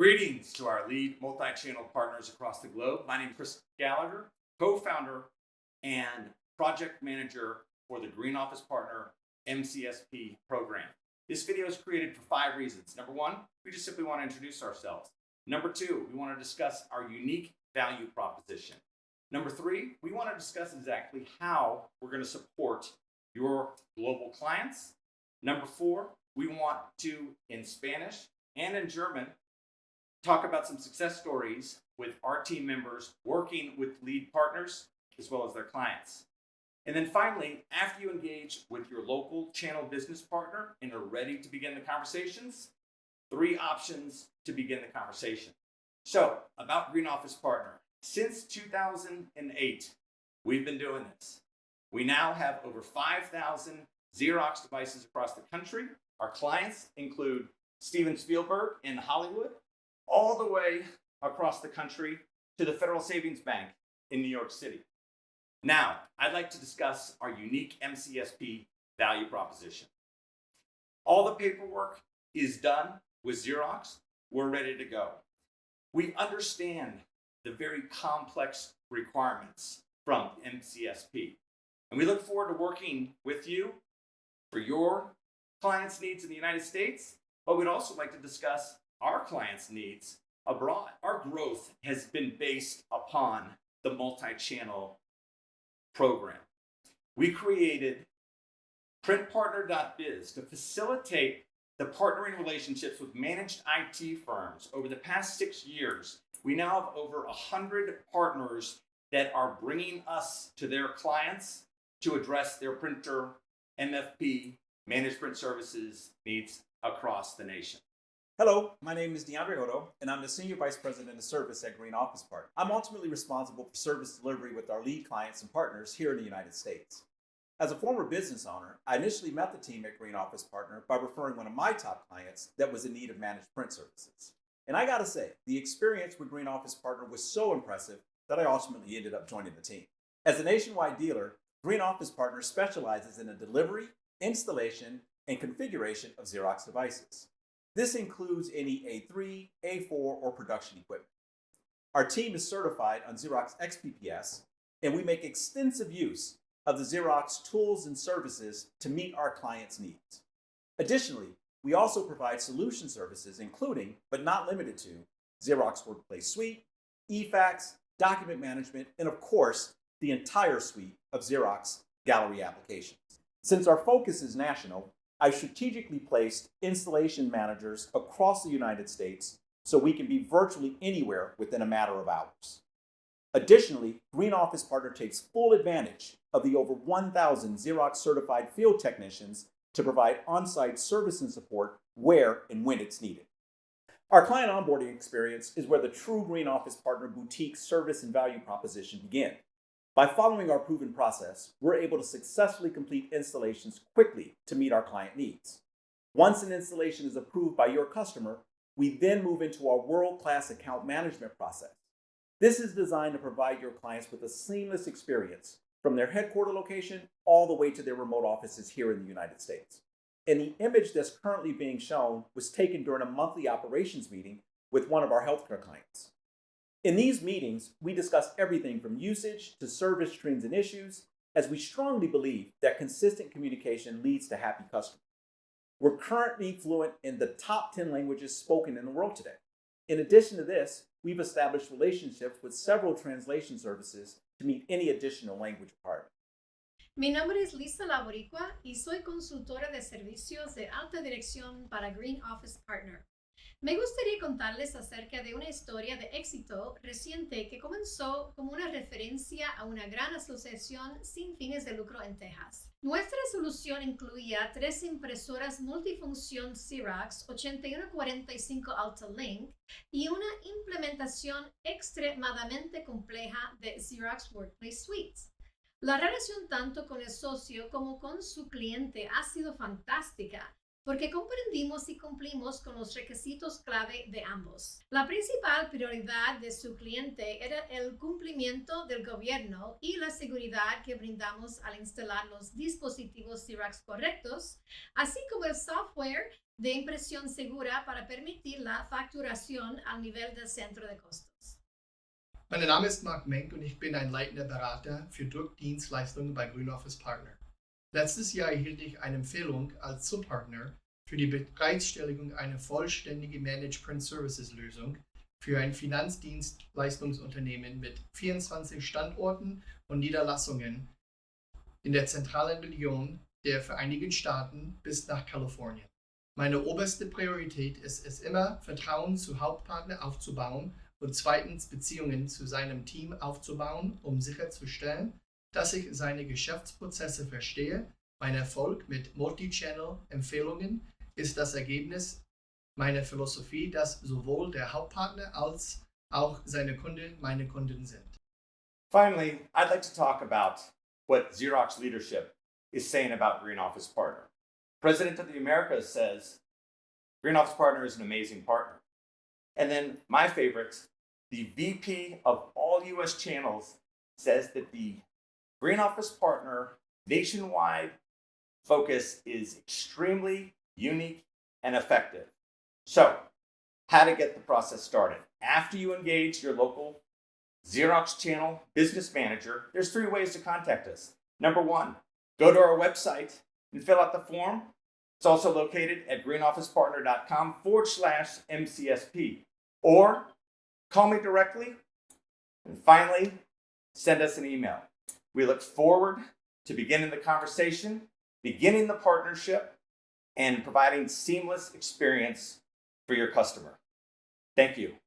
Greetings to our lead multi-channel partners across the globe. My name is Chris Gallagher, co-founder and project manager for the Green Office Partner MCSP program. This video is created for 5 reasons. Number 1, we just simply want to introduce ourselves. Number 2, we want to discuss our unique value proposition. Number 3, we want to discuss exactly how we're going to support your global clients. Number 4, we want to, in Spanish and in German, talk about some success stories with our team members working with lead partners as well as their clients. And then finally, after you engage with your local channel business partner and are ready to begin the conversations, 3 options to begin the conversation. So, about Green Office Partner. Since 2008, we've been doing this. We now have over 5,000 Xerox devices across the country. Our clients include Steven Spielberg in Hollywood, all the way across the country to the Federal Savings Bank in New York City. Now, I'd like to discuss our unique MCSP value proposition. All the paperwork is done with Xerox. We're ready to go. We understand the very complex requirements from MCSP, and we look forward to working with you for your clients' needs in the United States, but we'd also like to discuss our clients' needs abroad. Our growth has been based upon the multi-channel program. We created printpartner.biz to facilitate the partnering relationships with managed IT firms. Over the past 6 years, we now have over 100 partners that are bringing us to their clients to address their printer, MFP, managed print services needs across the nation. Hello, my name is DeAndre Hodo, and I'm the Senior Vice President of Service at Green Office Partner. I'm ultimately responsible for service delivery with our lead clients and partners here in the United States. As a former business owner, I initially met the team at Green Office Partner by referring one of my top clients that was in need of managed print services. And I gotta say, the experience with Green Office Partner was so impressive that I ultimately ended up joining the team. As a nationwide dealer, Green Office Partner specializes in the delivery, installation, and configuration of Xerox devices. This includes any A3, A4, or production equipment. Our team is certified on Xerox XPPS, and we make extensive use of the Xerox tools and services to meet our clients' needs. Additionally, we also provide solution services including, but not limited to, Xerox Workplace Suite, eFax, document management, and of course, the entire suite of Xerox Gallery applications. Since our focus is national, I've strategically placed installation managers across the United States so we can be virtually anywhere within a matter of hours. Additionally, Green Office Partner takes full advantage of the over 1,000 Xerox certified field technicians to provide on-site service and support where and when it's needed. Our client onboarding experience is where the true Green Office Partner boutique service and value proposition begin. By following our proven process, we're able to successfully complete installations quickly to meet our client needs. Once an installation is approved by your customer, we then move into our world-class account management process. This is designed to provide your clients with a seamless experience from their headquarter location all the way to their remote offices here in the United States. And the image that's currently being shown was taken during a monthly operations meeting with one of our healthcare clients. In these meetings, we discuss everything from usage to service trends and issues, as we strongly believe that consistent communication leads to happy customers. We're currently fluent in the top 10 languages spoken in the world today. In addition to this, we've established relationships with several translation services to meet any additional language requirements. Mi nombre es Lisa Laboricua y soy consultora de servicios de alta dirección para Green Office Partner. Me gustaría contarles acerca de una historia de éxito reciente que comenzó como una referencia a una gran asociación sin fines de lucro en Texas. Nuestra solución incluía 3 impresoras multifunción Xerox 8145 Altalink y una implementación extremadamente compleja de Xerox Workplace Suite. La relación tanto con el socio como con su cliente ha sido fantástica, porque comprendimos y cumplimos con los requisitos clave de ambos. La principal prioridad de su cliente era el cumplimiento del gobierno y la seguridad que brindamos al instalar los dispositivos Xerox correctos, así como el software de impresión segura para permitir la facturación al nivel del centro de costos. Mein Name ist Marc Menk und ich bin ein leitender Berater für Druckdienstleistungen bei GreenOffice Partner. Letztes Jahr erhielt ich eine Empfehlung als Subpartner für die Bereitstellung einer vollständigen Managed Print Services Lösung für ein Finanzdienstleistungsunternehmen mit 24 Standorten und Niederlassungen in der zentralen Region der Vereinigten Staaten bis nach Kalifornien. Meine oberste Priorität ist es immer, Vertrauen zu Hauptpartner aufzubauen und zweitens Beziehungen zu seinem Team aufzubauen, um sicherzustellen, dass ich seine Geschäftsprozesse verstehe. Mein Erfolg mit Multi-Channel-Empfehlungen ist das Ergebnis meiner Philosophie, dass sowohl der Hauptpartner als auch seine Kunden meine Kunden sind. Finally, I'd like to talk about what Xerox leadership is saying about Green Office Partner. President of the Americas says, Green Office Partner is an amazing partner. And then my favorite, the VP of all US channels says that the Green Office Partner nationwide focus is extremely unique and effective. So, how to get the process started. After you engage your local Xerox channel business manager, there's 3 ways to contact us. Number 1, go to our website and fill out the form. It's also located at greenofficepartner.com/MCSP. Or call me directly. And finally, send us an email. We look forward to beginning the conversation, beginning the partnership, and providing seamless experience for your customer. Thank you.